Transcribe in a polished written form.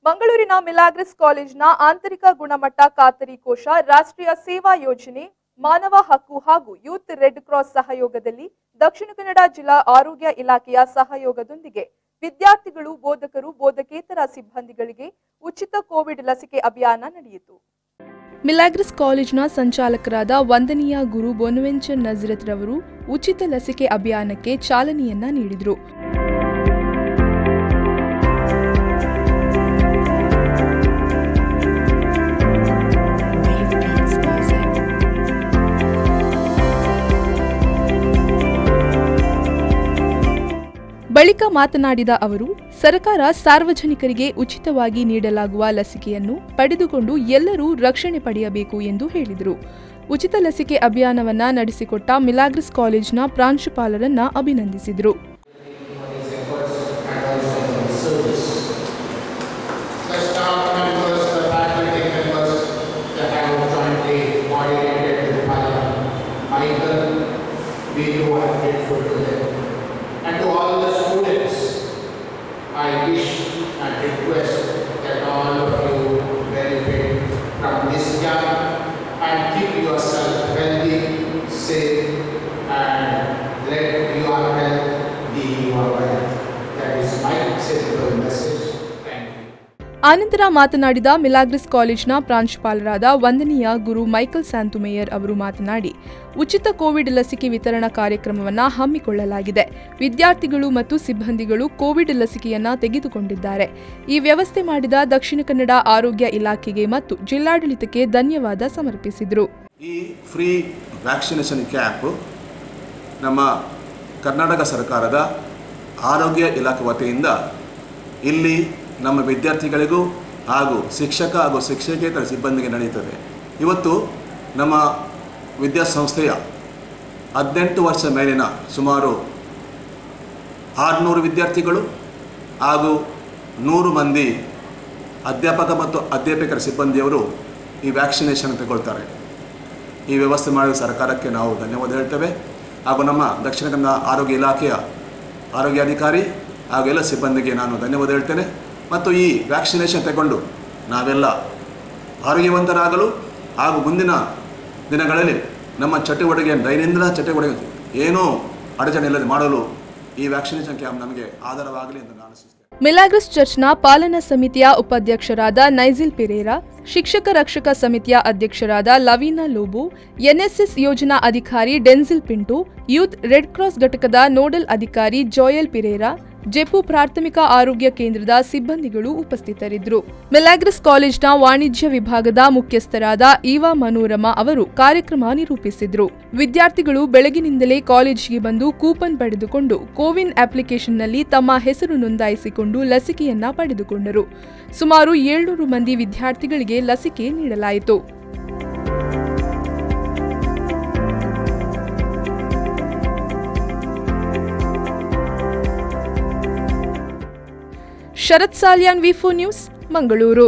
ಮಂಗಳೂರಿನ ಮಿಲಾಗ್ರಿಸ್ ಕಾಲೇಜಿನ ಆಂತರಿಕ ಗುಣಮಟ್ಟ ಖಾತರಿ ಕೋಶ, ರಾಷ್ಟ್ರೀಯ ಸೇವಾ ಯೋಜನೆ, ಮಾನವ ಹಕ್ಕು ಹಾಗೂ ಯೂತ್ ರೆಡ್ ಕ್ರಾಸ್ ಸಹಯೋಗದಲ್ಲಿ ದಕ್ಷಿಣ ಕನ್ನಡ ಜಿಲ್ಲಾ ಆರೋಗ್ಯ ಇಲಾಖೆಯ ಸಹಯೋಗದೊಂದಿಗೆ ವಿದ್ಯಾರ್ಥಿಗಳು, ಬೋಧಕರು, ಬೋಧಕೇತರ ಸಿಬ್ಬಂದಿಗಳಿಗೆ ಉಚಿತ ಕೋವಿಡ್ ಲಸಿಕೆ ಅಭಿಯಾನ ನಡೆಯಿತು. ಮಿಲಾಗ್ರಿಸ್ ಕಾಲೇಜಿನ ಸಂಚಾಲಕರಾದ ವಂದನೀಯ ಗುರು ಬೊನವೆಂಚರ್ ನಜರತ್ ರವರು ಉಚಿತ ಲಸಿಕೆ ಅಭಿಯಾನಕ್ಕೆ ಚಾಲನೆಯನ್ನ ನೀಡಿದರು. ಬಳಿಕ ಮಾತನಾಡಿದ ಅವರು, ಸರ್ಕಾರ ಸಾರ್ವಜನಿಕರಿಗೆ ಉಚಿತವಾಗಿ ನೀಡಲಾಗುವ ಲಸಿಕೆಯನ್ನು ಪಡೆದುಕೊಂಡು ಎಲ್ಲರೂ ರಕ್ಷಣೆ ಪಡೆಯಬೇಕು ಎಂದು ಹೇಳಿದರು. ಉಚಿತ ಲಸಿಕೆ ಅಭಿಯಾನವನ್ನ ನಡೆಸಿಕೊಟ್ಟ ಮಿಲಾಗ್ರಿಸ್ ಕಾಲೇಜಿನ ಪ್ರಾಂಶುಪಾಲರನ್ನ ಅಭಿನಂದಿಸಿದರು. And to all the students, I wish and request that all of you benefit from this camp and keep yourself healthy, safe, and let your health be your wealth. That is my simple message. ಆನಂತರ ಮಾತನಾಡಿದ ಮಿಲಾಗ್ರಿಸ್ ಕಾಲೇಜಿನ ಪ್ರಾಂಶುಪಾಲರಾದ ವಂದನೀಯ ಗುರು Michael ಸ್ಯಾಂತುಮೇಯರ್ ಅವರು ಮಾತನಾಡಿ, ಉಚಿತ Covid ಲಸಿಕೆ ವಿತರಣಾ ಕಾರ್ಯಕ್ರಮವನ್ನು ಹಮ್ಮಿಕೊಳ್ಳಲಾಗಿದೆ. ವಿದ್ಯಾರ್ಥಿಗಳು ಮತ್ತು ಸಿಬ್ಬಂದಿಗಳು ಕೋವಿಡ್ ಲಸಿಕೆಯನ್ನ ತೆಗೆದುಕೊಂಡಿದ್ದಾರೆ. ಈ ವ್ಯವಸ್ಥೆ ಮಾಡಿದ ದಕ್ಷಿಣ ಕನ್ನಡ ಆರೋಗ್ಯ ಇಲಾಖೆಗೆ ಮತ್ತು ಜಿಲ್ಲಾಡಳಿತಕ್ಕೆ ಧನ್ಯವಾದ ಸಮರ್ಪಿಸಿದರು. ಈ ಫ್ರೀ ವ್ಯಾಕ್ಸಿನೇಷನ್ ಕ್ಯಾಂಪ್ ನಮ್ಮ ಕರ್ನಾಟಕ ಸರ್ಕಾರದ ಆರೋಗ್ಯ ಇಲಾಖೆ ವತಿಯಿಂದ ಇಲ್ಲಿ ನಮ್ಮ ವಿದ್ಯಾರ್ಥಿಗಳಿಗೂ ಹಾಗೂ ಶಿಕ್ಷಕ ಹಾಗೂ ಶಿಕ್ಷಕೇತರ ಸಿಬ್ಬಂದಿಗೆ ನಡೆಯುತ್ತದೆ. ಇವತ್ತು ನಮ್ಮ ವಿದ್ಯಾಸಂಸ್ಥೆಯ 18 ವರ್ಷ ಮೇಲಿನ ಸುಮಾರು 600 ವಿದ್ಯಾರ್ಥಿಗಳು ಹಾಗೂ 100 ಮಂದಿ ಅಧ್ಯಾಪಕ ಮತ್ತು ಅಧ್ಯಾಪಕರ ಸಿಬ್ಬಂದಿಯವರು ಈ ವ್ಯಾಕ್ಸಿನೇಷನ್ ತಗೊಳ್ತಾರೆ. ಈ ವ್ಯವಸ್ಥೆ ಮಾಡಿದ ಸರ್ಕಾರಕ್ಕೆ ನಾವು ಧನ್ಯವಾದ ಹೇಳ್ತೇವೆ. ಹಾಗೂ ನಮ್ಮ ದಕ್ಷಿಣ ಕನ್ನಡ ಆರೋಗ್ಯ ಇಲಾಖೆಯ ಆರೋಗ್ಯಾಧಿಕಾರಿ ಹಾಗೂ ಎಲ್ಲ ಸಿಬ್ಬಂದಿಗೆ ನಾನು ಧನ್ಯವಾದ ಹೇಳ್ತೇನೆ. ಮತ್ತು ಈ ವ್ಯಾಕ್ಸಿನೇಷನ್ ತಗೊಂಡು ನಾವೆಲ್ಲ ಆರೋಗ್ಯವಂತರಾಗಲು ಹಾಗೂ ಮುಂದಿನ ದಿನಗಳಲ್ಲಿ ನಮ್ಮ ಚಟುವಟಿಕೆ ದೈನಂದಿನ ಚಟುವಟಿಕೆ ಏನೂ ಅಡಚಣೆ ಇಲ್ಲದೆ ಮಾಡಲು ಈ ವ್ಯಾಕ್ಸಿನೇಷನ್ ಕ್ಯಾಂಪ್ ನಮಗೆ ಆಧಾರವಾಗಲಿ ಎಂದು ನಾನು ಆಶಿಸುತ್ತೇನೆ. ಮಿಲಾಗ್ರಿಸ್ ಚರ್ಚ್ನ ಪಾಲನಾ ಸಮಿತಿಯ ಉಪಾಧ್ಯಕ್ಷರಾದ ನೈಜಿಲ್ ಪಿರೇರಾ, ಶಿಕ್ಷಕ ರಕ್ಷಕ ಸಮಿತಿಯ ಅಧ್ಯಕ್ಷರಾದ ಲವೀನಾ ಲೋಬೋ, ಎನ್ಎಸ್ಎಸ್ ಯೋಜನಾ ಅಧಿಕಾರಿ Denzel Pinto, youth red cross ಘಟಕದ ನೋಡಲ್ ಅಧಿಕಾರಿ ಜೋಯಲ್ ಪಿರೇರಾ, ಜೆಪು ಪ್ರಾಥಮಿಕ ಆರೋಗ್ಯ ಕೇಂದ್ರದ ಸಿಬ್ಬಂದಿಗಳು ಉಪಸ್ಥಿತರಿದ್ದರು. ಮಿಲಾಗ್ರಿಸ್ ಕಾಲೇಜಿನ ವಾಣಿಜ್ಯ ವಿಭಾಗದ ಮುಖ್ಯಸ್ಥರಾದ ಈವಾ ಮನೋರಮಾ ಅವರು ಕಾರ್ಯಕ್ರಮ ನಿರೂಪಿಸಿದರು. ವಿದ್ಯಾರ್ಥಿಗಳು ಬೆಳಗಿನಿಂದಲೇ ಕಾಲೇಜಿಗೆ ಬಂದು ಕೂಪನ್ ಪಡೆದುಕೊಂಡು ಕೋವಿನ್ ಅಪ್ಲಿಕೇಶನ್ನಲ್ಲಿ ತಮ್ಮ ಹೆಸರು ನೋಂದಾಯಿಸಿಕೊಂಡು ಲಸಿಕೆಯನ್ನ ಪಡೆದುಕೊಂಡರು. ಸುಮಾರು 700 ಮಂದಿ ವಿದ್ಯಾರ್ಥಿಗಳಿಗೆ ಲಸಿಕೆ ನೀಡಲಾಯಿತು. ಶರತ್ ಸಾಲ್ಯಾನ್, ವಿ4 ನ್ಯೂಸ್, ಮಂಗಳೂರು.